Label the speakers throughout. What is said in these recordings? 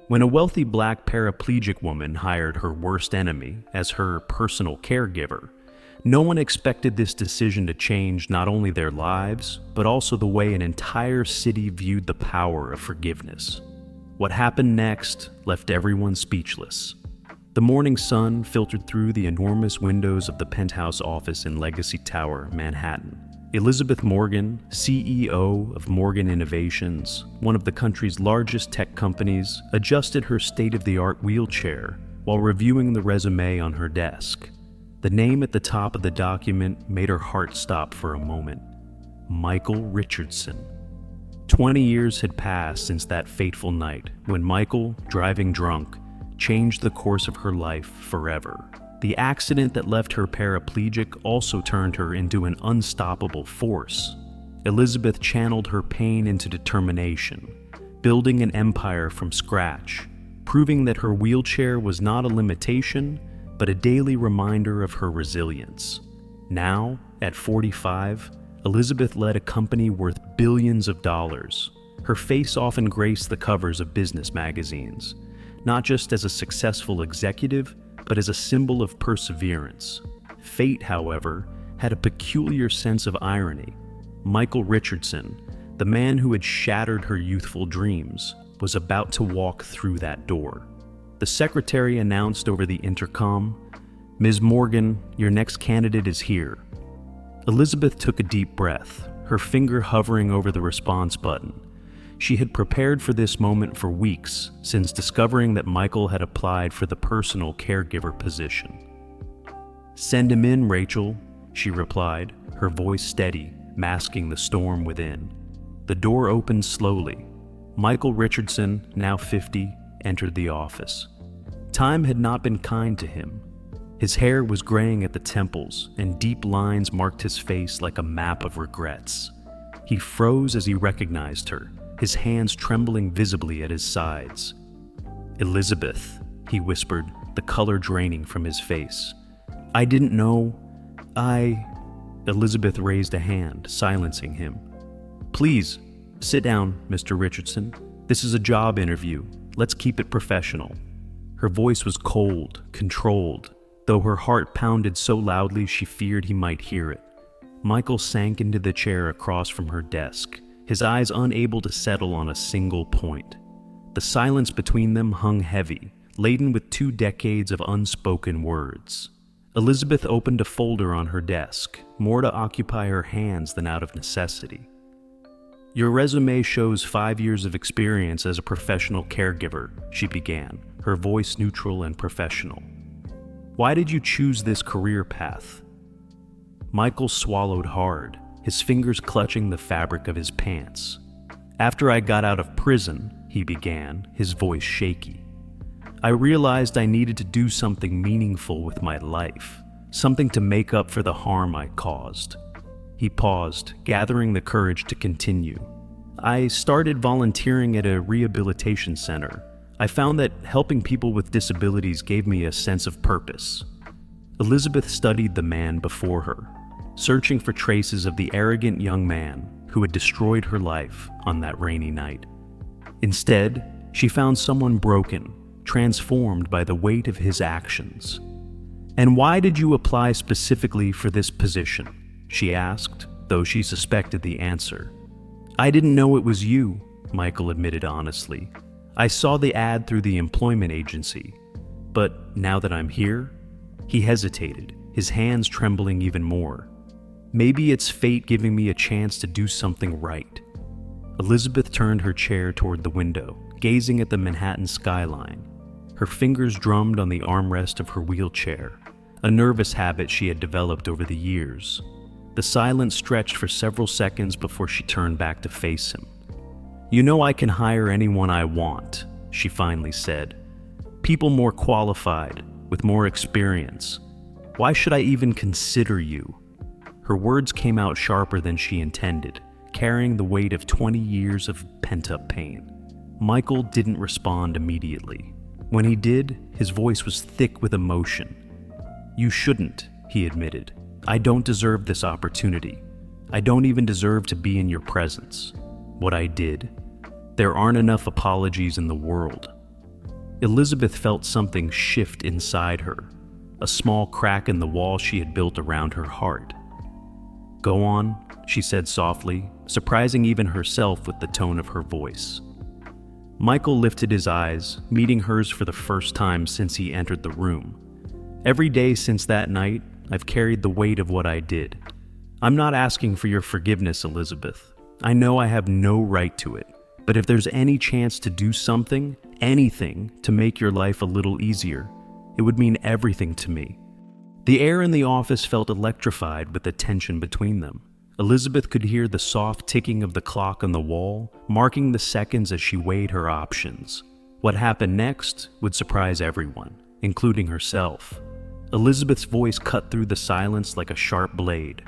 Speaker 1: When a wealthy black paraplegic woman hired her worst enemy as her personal caregiver, no one expected this decision to change not only their lives, but also the way an entire city viewed the power of forgiveness. What happened next left everyone speechless. The morning sun filtered through the enormous windows of the penthouse office in Legacy Tower, Manhattan. Elizabeth Morgan, CEO of Morgan Innovations, one of the country's largest tech companies, adjusted her state-of-the-art wheelchair while reviewing the resume on her desk. The name at the top of the document made her heart stop for a moment. Michael Richardson. 20 years had passed since that fateful night when Michael, driving drunk, changed the course of her life forever. The accident that left her paraplegic also turned her into an unstoppable force. Elizabeth channeled her pain into determination, building an empire from scratch, proving that her wheelchair was not a limitation, but a daily reminder of her resilience. Now, at 45, Elizabeth led a company worth billions of dollars. Her face often graced the covers of business magazines, not just as a successful executive, but as a symbol of perseverance. Fate, however, had a peculiar sense of irony. Michael Richardson, the man who had shattered her youthful dreams, was about to walk through that door. The secretary announced over the intercom, "Ms. Morgan, your next candidate is here." Elizabeth took a deep breath, her finger hovering over the response button. She had prepared for this moment for weeks, since discovering that Michael had applied for the personal caregiver position. "Send him in, Rachel," she replied, her voice steady, masking the storm within. The door opened slowly. Michael Richardson, now 50, entered the office. Time had not been kind to him. His hair was graying at the temples, and deep lines marked his face like a map of regrets. He froze as he recognized her, his hands trembling visibly at his sides. "Elizabeth," he whispered, the color draining from his face. "I didn't know. Elizabeth raised a hand, silencing him. "Please, sit down, Mr. Richardson. This is a job interview. Let's keep it professional." Her voice was cold, controlled, though her heart pounded so loudly she feared he might hear it. Michael sank into the chair across from her desk, his eyes unable to settle on a single point. The silence between them hung heavy, laden with 2 decades of unspoken words. Elizabeth opened a folder on her desk, more to occupy her hands than out of necessity. "Your resume shows 5 years of experience as a professional caregiver," she began, her voice neutral and professional. "Why did you choose this career path?" Michael swallowed hard, his fingers clutching the fabric of his pants. "After I got out of prison," he began, his voice shaky, "I realized I needed to do something meaningful with my life, something to make up for the harm I caused." He paused, gathering the courage to continue. "I started volunteering at a rehabilitation center. I found that helping people with disabilities gave me a sense of purpose." Elizabeth studied the man before her, searching for traces of the arrogant young man who had destroyed her life on that rainy night. Instead, she found someone broken, transformed by the weight of his actions. "And why did you apply specifically for this position?" she asked, though she suspected the answer. "I didn't know it was you," Michael admitted honestly. "I saw the ad through the employment agency. But now that I'm here," he hesitated, his hands trembling even more. "Maybe it's fate giving me a chance to do something right." Elizabeth turned her chair toward the window, gazing at the Manhattan skyline. Her fingers drummed on the armrest of her wheelchair, a nervous habit she had developed over the years. The silence stretched for several seconds before she turned back to face him. "You know I can hire anyone I want," she finally said. "People more qualified, with more experience. Why should I even consider you?" Her words came out sharper than she intended, carrying the weight of 20 years of pent-up pain. Michael didn't respond immediately. When he did, his voice was thick with emotion. "You shouldn't," he admitted. "I don't deserve this opportunity. I don't even deserve to be in your presence. What I did, there aren't enough apologies in the world." Elizabeth felt something shift inside her, a small crack in the wall she had built around her heart. "Go on," she said softly, surprising even herself with the tone of her voice. Michael lifted his eyes, meeting hers for the first time since he entered the room. "Every day since that night, I've carried the weight of what I did. I'm not asking for your forgiveness, Elizabeth. I know I have no right to it, but if there's any chance to do something, anything, to make your life a little easier, it would mean everything to me." The air in the office felt electrified with the tension between them. Elizabeth could hear the soft ticking of the clock on the wall, marking the seconds as she weighed her options. What happened next would surprise everyone, including herself. Elizabeth's voice cut through the silence like a sharp blade.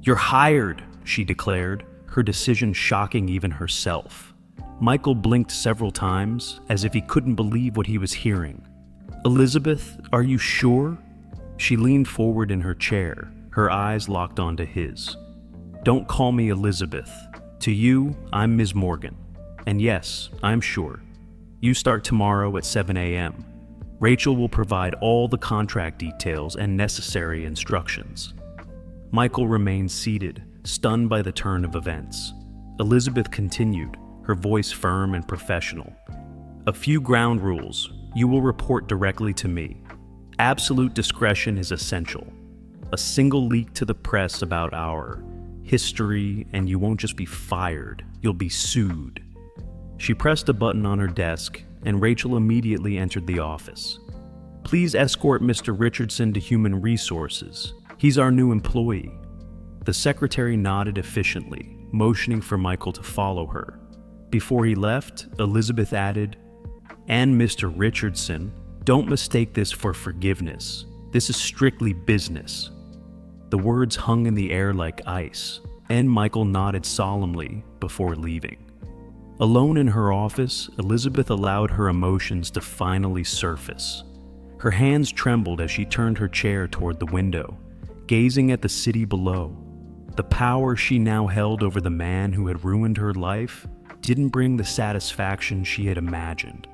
Speaker 1: "You're hired," she declared, her decision shocking even herself. Michael blinked several times, as if he couldn't believe what he was hearing. "Elizabeth, are you sure?" She leaned forward in her chair, her eyes locked onto his. "Don't call me Elizabeth. To you, I'm Ms. Morgan. And yes, I'm sure. You start tomorrow at 7 a.m. Rachel will provide all the contract details and necessary instructions." Michael remained seated, stunned by the turn of events. Elizabeth continued, her voice firm and professional. "A few ground rules. You will report directly to me. Absolute discretion is essential. A single leak to the press about our history, and you won't just be fired, you'll be sued." She pressed a button on her desk, and Rachel immediately entered the office. "Please escort Mr. Richardson to Human Resources. He's our new employee." The secretary nodded efficiently, motioning for Michael to follow her. Before he left, Elizabeth added, "And Mr. Richardson, don't mistake this for forgiveness. This is strictly business." The words hung in the air like ice, and Michael nodded solemnly before leaving. Alone in her office, Elizabeth allowed her emotions to finally surface. Her hands trembled as she turned her chair toward the window, gazing at the city below. The power she now held over the man who had ruined her life didn't bring the satisfaction she had imagined.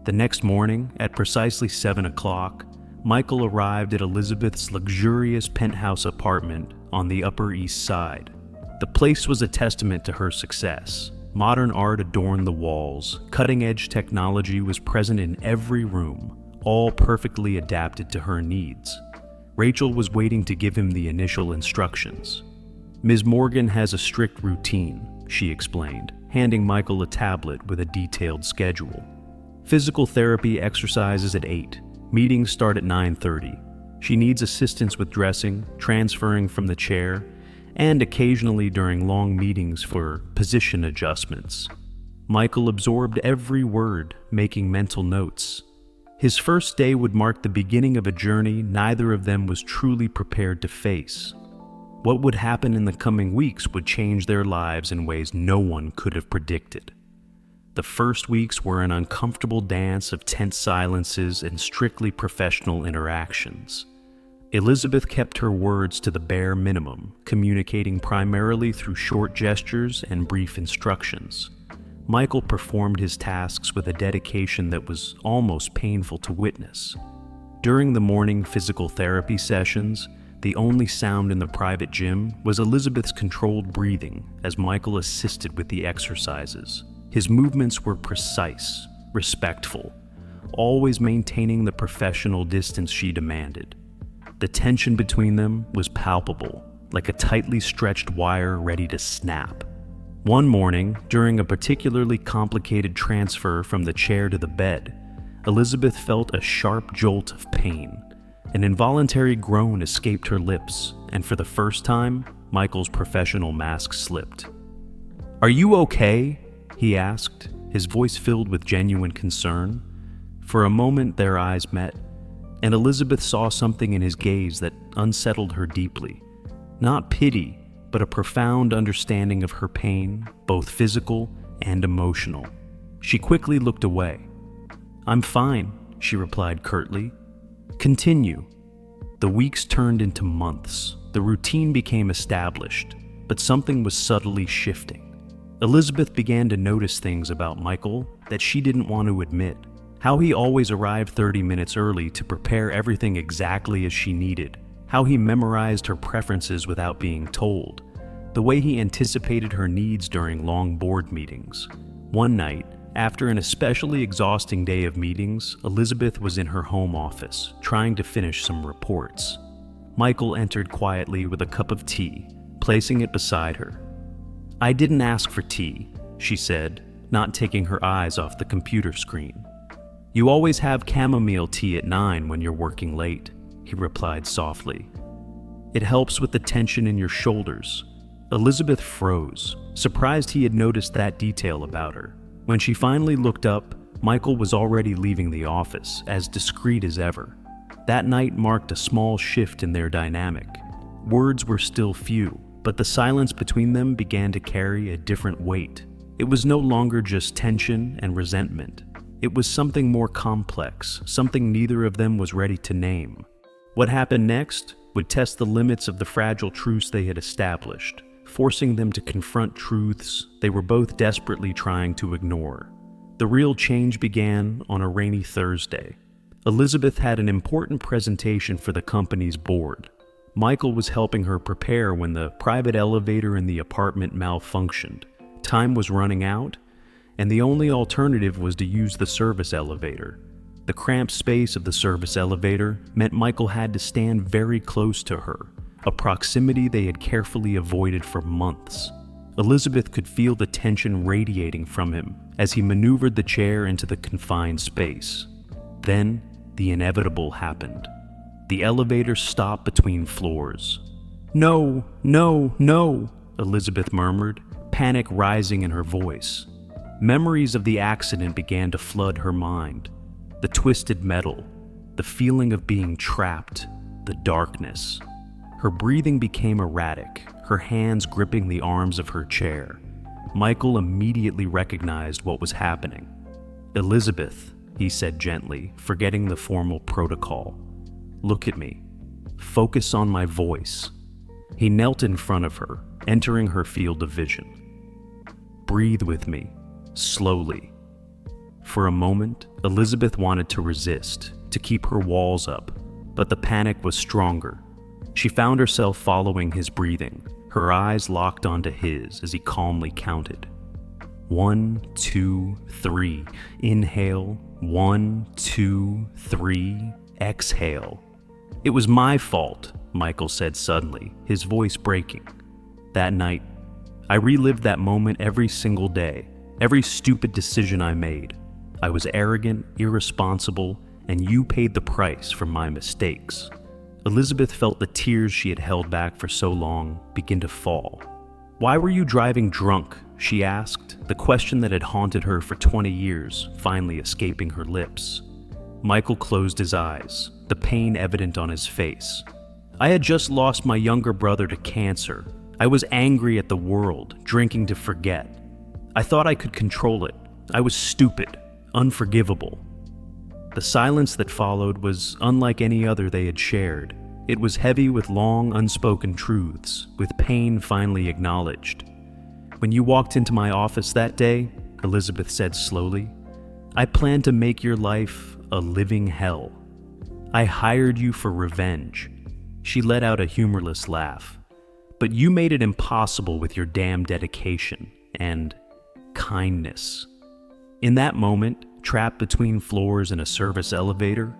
Speaker 1: The next morning, at precisely 7 o'clock, Michael arrived at Elizabeth's luxurious penthouse apartment on the Upper East Side. The place was a testament to her success. Modern art adorned the walls, cutting-edge technology was present in every room, all perfectly adapted to her needs. Rachel was waiting to give him the initial instructions. "Ms. Morgan has a strict routine," she explained, handing Michael a tablet with a detailed schedule. "Physical therapy exercises at 8. Meetings start at 9:30. She needs assistance with dressing, transferring from the chair, and occasionally during long meetings for position adjustments." Michael absorbed every word, making mental notes. His first day would mark the beginning of a journey neither of them was truly prepared to face. What would happen in the coming weeks would change their lives in ways no one could have predicted. The first weeks were an uncomfortable dance of tense silences and strictly professional interactions. Elizabeth kept her words to the bare minimum, communicating primarily through short gestures and brief instructions. Michael performed his tasks with a dedication that was almost painful to witness. During the morning physical therapy sessions, the only sound in the private gym was Elizabeth's controlled breathing as Michael assisted with the exercises. His movements were precise, respectful, always maintaining the professional distance she demanded. The tension between them was palpable, like a tightly stretched wire ready to snap. One morning, during a particularly complicated transfer from the chair to the bed, Elizabeth felt a sharp jolt of pain. An involuntary groan escaped her lips, and for the first time, Michael's professional mask slipped. "Are you okay?" he asked, his voice filled with genuine concern. For a moment, their eyes met, and Elizabeth saw something in his gaze that unsettled her deeply. Not pity, but a profound understanding of her pain, both physical and emotional. She quickly looked away. "I'm fine," she replied curtly. "Continue." The weeks turned into months. The routine became established, but something was subtly shifting. Elizabeth began to notice things about Michael that she didn't want to admit. How he always arrived 30 minutes early to prepare everything exactly as she needed. How he memorized her preferences without being told. The way he anticipated her needs during long board meetings. One night, after an especially exhausting day of meetings, Elizabeth was in her home office, trying to finish some reports. Michael entered quietly with a cup of tea, placing it beside her. "I didn't ask for tea," she said, not taking her eyes off the computer screen. "You always have chamomile tea at 9 when you're working late," he replied softly. "It helps with the tension in your shoulders." Elizabeth froze, surprised he had noticed that detail about her. When she finally looked up, Michael was already leaving the office, as discreet as ever. That night marked a small shift in their dynamic. Words were still few, but the silence between them began to carry a different weight. It was no longer just tension and resentment. It was something more complex, something neither of them was ready to name. What happened next would test the limits of the fragile truce they had established, forcing them to confront truths they were both desperately trying to ignore. The real change began on a rainy Thursday. Elizabeth had an important presentation for the company's board. Michael was helping her prepare when the private elevator in the apartment malfunctioned. Time was running out, and the only alternative was to use the service elevator. The cramped space of the service elevator meant Michael had to stand very close to her, a proximity they had carefully avoided for months. Elizabeth could feel the tension radiating from him as he maneuvered the chair into the confined space. Then, the inevitable happened. The elevator stopped between floors. "No, no, no," Elizabeth murmured, panic rising in her voice. Memories of the accident began to flood her mind. The twisted metal, the feeling of being trapped, the darkness. Her breathing became erratic, her hands gripping the arms of her chair. Michael immediately recognized what was happening. "Elizabeth," he said gently, forgetting the formal protocol. "Look at me. Focus on my voice." He knelt in front of her, entering her field of vision. "Breathe with me, slowly." For a moment, Elizabeth wanted to resist, to keep her walls up, but the panic was stronger. She found herself following his breathing, her eyes locked onto his as he calmly counted. 1, 2, 3. Inhale. 1, 2, 3. Exhale. "It was my fault," Michael said suddenly, his voice breaking. "That night, I relived that moment every single day, every stupid decision I made. I was arrogant, irresponsible, and you paid the price for my mistakes." Elizabeth felt the tears she had held back for so long begin to fall. "Why were you driving drunk?" she asked, the question that had haunted her for 20 years finally escaping her lips. Michael closed his eyes, the pain evident on his face. "I had just lost my younger brother to cancer. I was angry at the world, drinking to forget. I thought I could control it. I was stupid, unforgivable." The silence that followed was unlike any other they had shared. It was heavy with long, unspoken truths, with pain finally acknowledged. "When you walked into my office that day," Elizabeth said slowly, "I planned to make your life a living hell. I hired you for revenge." She let out a humorless laugh. "But you made it impossible with your damn dedication and kindness." In that moment, trapped between floors in a service elevator,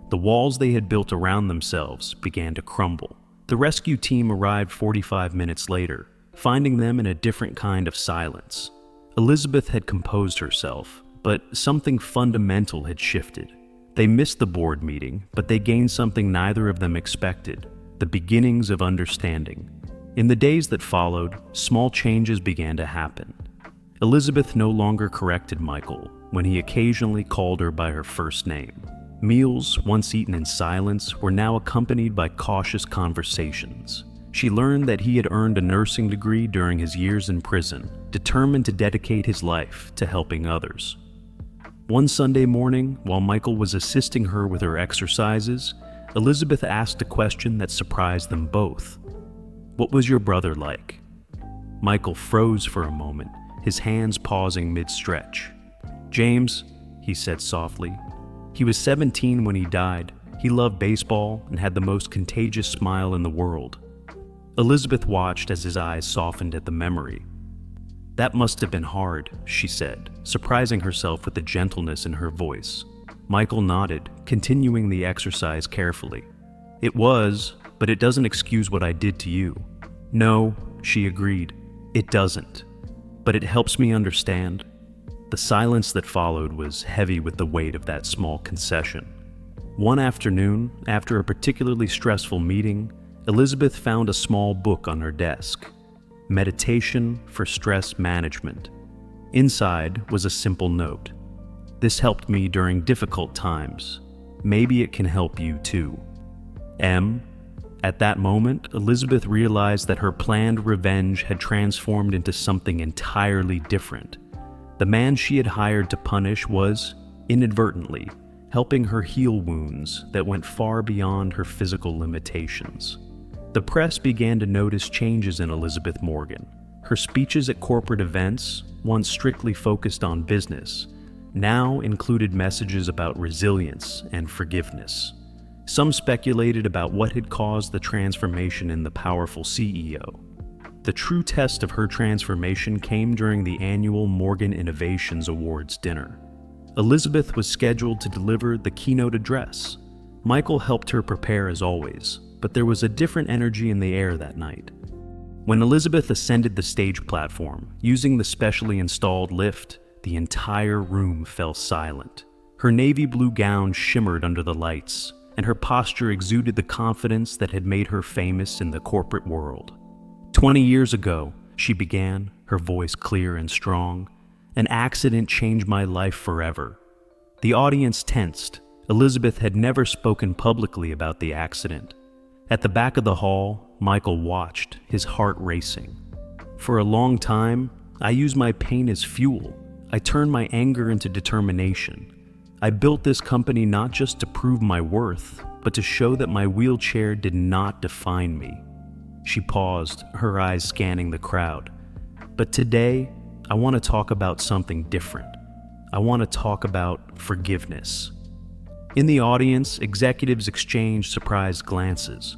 Speaker 1: the walls they had built around themselves began to crumble. The rescue team arrived 45 minutes later, finding them in a different kind of silence. Elizabeth had composed herself, but something fundamental had shifted. They missed the board meeting, but they gained something neither of them expected: the beginnings of understanding. In the days that followed, small changes began to happen. Elizabeth no longer corrected Michael when he occasionally called her by her first name. Meals, once eaten in silence, were now accompanied by cautious conversations. She learned that he had earned a nursing degree during his years in prison, determined to dedicate his life to helping others. One Sunday morning, while Michael was assisting her with her exercises, Elizabeth asked a question that surprised them both. "What was your brother like?" Michael froze for a moment, his hands pausing mid-stretch. "James," he said softly, He was 17 when he died. He loved baseball and had the most contagious smile in the world. Elizabeth watched as his eyes softened at the memory. "That must have been hard," she said, surprising herself with the gentleness in her voice. Michael nodded, continuing the exercise carefully. "It was, but it doesn't excuse what I did to you." "No," she agreed, "it doesn't. But it helps me understand." The silence that followed was heavy with the weight of that small concession. One afternoon, after a particularly stressful meeting, Elizabeth found a small book on her desk. Meditation for Stress Management. Inside was a simple note. "This helped me during difficult times. Maybe it can help you too. M." At that moment, Elizabeth realized that her planned revenge had transformed into something entirely different. The man she had hired to punish was, inadvertently, helping her heal wounds that went far beyond her physical limitations. The press began to notice changes in Elizabeth Morgan. Her speeches at corporate events, once strictly focused on business, now included messages about resilience and forgiveness. Some speculated about what had caused the transformation in the powerful CEO. The true test of her transformation came during the annual Morgan Innovations Awards dinner. Elizabeth was scheduled to deliver the keynote address. Michael helped her prepare as always, but there was a different energy in the air that night. When Elizabeth ascended the stage platform, using the specially installed lift, the entire room fell silent. Her navy blue gown shimmered under the lights, and her posture exuded the confidence that had made her famous in the corporate world. 20 years ago, she began, her voice clear and strong, "An accident changed my life forever." The audience tensed. Elizabeth had never spoken publicly about the accident. At the back of the hall, Michael watched, his heart racing. "For a long time, I used my pain as fuel. I turned my anger into determination. I built this company not just to prove my worth, but to show that my wheelchair did not define me." She paused, her eyes scanning the crowd. "But today, I want to talk about something different. I want to talk about forgiveness." In the audience, executives exchanged surprised glances.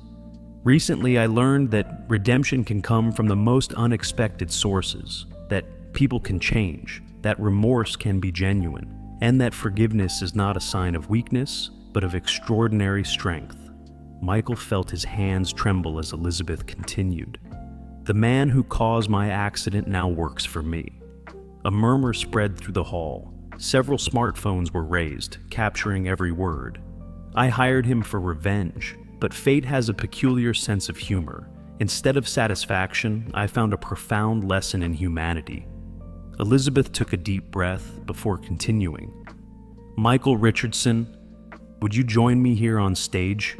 Speaker 1: "Recently, I learned that redemption can come from the most unexpected sources, that people can change, that remorse can be genuine, and that forgiveness is not a sign of weakness, but of extraordinary strength." Michael felt his hands tremble as Elizabeth continued. "The man who caused my accident now works for me." A murmur spread through the hall. Several smartphones were raised, capturing every word. "I hired him for revenge, but fate has a peculiar sense of humor. Instead of satisfaction, I found a profound lesson in humanity." Elizabeth took a deep breath before continuing. "Michael Richardson, would you join me here on stage?"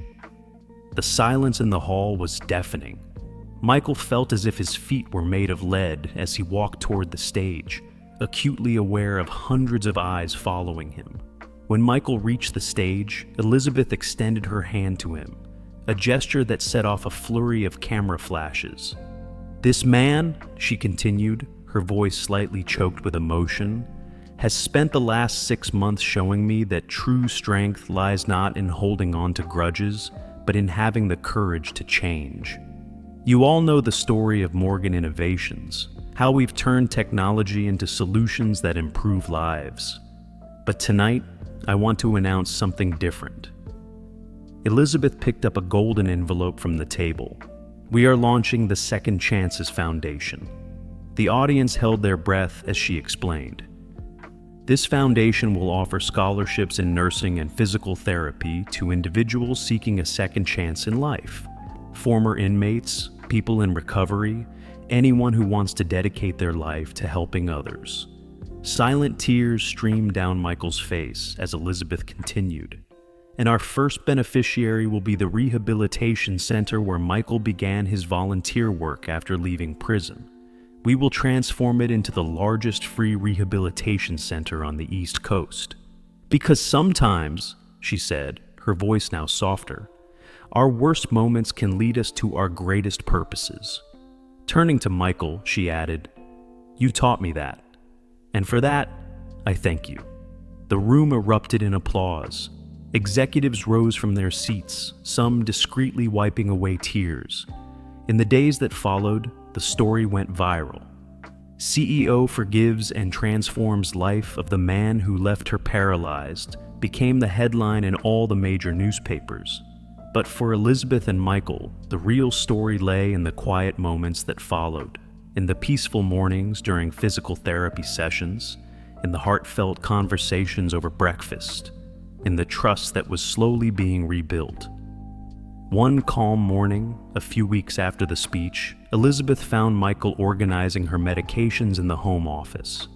Speaker 1: The silence in the hall was deafening. Michael felt as if his feet were made of lead as he walked toward the stage, acutely aware of hundreds of eyes following him. When Michael reached the stage, Elizabeth extended her hand to him, a gesture that set off a flurry of camera flashes. "This man," she continued, her voice slightly choked with emotion, "has spent the last 6 months showing me that true strength lies not in holding on to grudges, but in having the courage to change. You all know the story of Morgan Innovations, how we've turned technology into solutions that improve lives. But tonight, I want to announce something different." Elizabeth picked up a golden envelope from the table. "We are launching the Second Chances Foundation." The audience held their breath as she explained. "This foundation will offer scholarships in nursing and physical therapy to individuals seeking a second chance in life. Former inmates, people in recovery, anyone who wants to dedicate their life to helping others." Silent tears streamed down Michael's face as Elizabeth continued. "And our first beneficiary will be the rehabilitation center where Michael began his volunteer work after leaving prison. We will transform it into the largest free rehabilitation center on the East Coast. Because sometimes," she said, her voice now softer, "our worst moments can lead us to our greatest purposes." Turning to Michael, she added, "You taught me that, and for that, I thank you." The room erupted in applause. Executives rose from their seats, some discreetly wiping away tears. In the days that followed, the story went viral. CEO forgives and transforms life of the man who left her paralyzed became the headline in all the major newspapers. But for Elizabeth and Michael, the real story lay in the quiet moments that followed, in the peaceful mornings during physical therapy sessions, in the heartfelt conversations over breakfast, in the trust that was slowly being rebuilt. One calm morning, a few weeks after the speech, Elizabeth found Michael organizing her medications in the home office.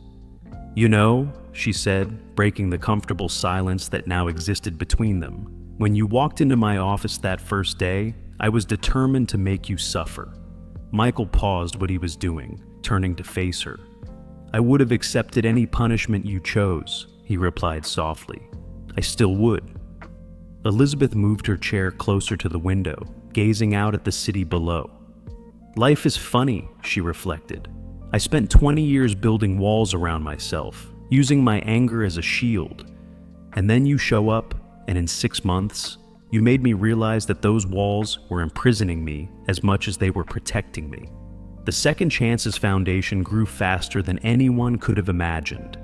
Speaker 1: "You know," she said, breaking the comfortable silence that now existed between them, "when you walked into my office that first day, I was determined to make you suffer." Michael paused what he was doing, turning to face her. "I would have accepted any punishment you chose," he replied softly. "I still would." Elizabeth moved her chair closer to the window, gazing out at the city below. "Life is funny," she reflected. "I spent 20 years building walls around myself, using my anger as a shield. And then you show up, and in 6 months, you made me realize that those walls were imprisoning me as much as they were protecting me." The Second Chances Foundation grew faster than anyone could have imagined.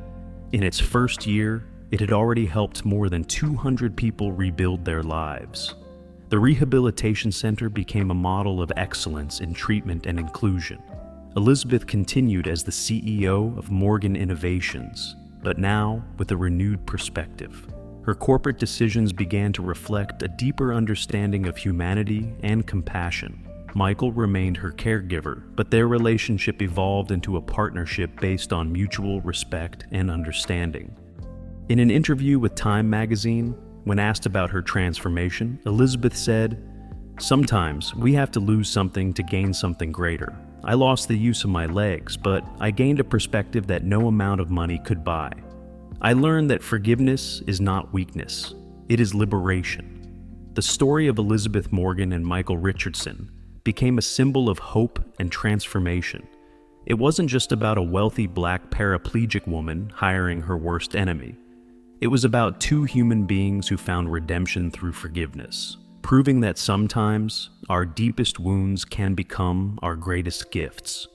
Speaker 1: In its first year, it had already helped more than 200 people rebuild their lives. The Rehabilitation Center became a model of excellence in treatment and inclusion. Elizabeth continued as the CEO of Morgan Innovations, but now with a renewed perspective. Her corporate decisions began to reflect a deeper understanding of humanity and compassion. Michael remained her caregiver, but their relationship evolved into a partnership based on mutual respect and understanding. In an interview with Time magazine, when asked about her transformation, Elizabeth said, "Sometimes we have to lose something to gain something greater. I lost the use of my legs, but I gained a perspective that no amount of money could buy. I learned that forgiveness is not weakness, it is liberation." The story of Elizabeth Morgan and Michael Richardson became a symbol of hope and transformation. It wasn't just about a wealthy black paraplegic woman hiring her worst enemy. It was about two human beings who found redemption through forgiveness, proving that sometimes our deepest wounds can become our greatest gifts.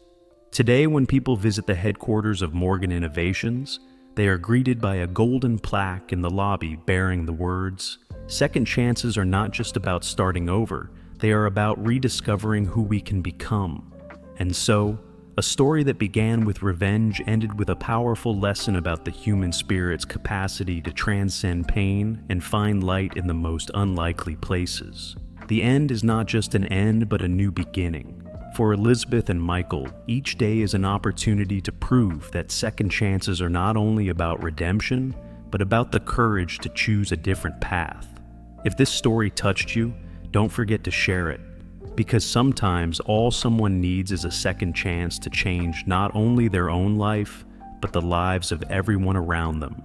Speaker 1: Today, when people visit the headquarters of Morgan Innovations, they are greeted by a golden plaque in the lobby bearing the words, "Second chances are not just about starting over, they are about rediscovering who we can become." And so, a story that began with revenge ended with a powerful lesson about the human spirit's capacity to transcend pain and find light in the most unlikely places. The end is not just an end, but a new beginning. For Elizabeth and Michael, each day is an opportunity to prove that second chances are not only about redemption, but about the courage to choose a different path. If this story touched you, don't forget to share it, because sometimes all someone needs is a second chance to change not only their own life, but the lives of everyone around them.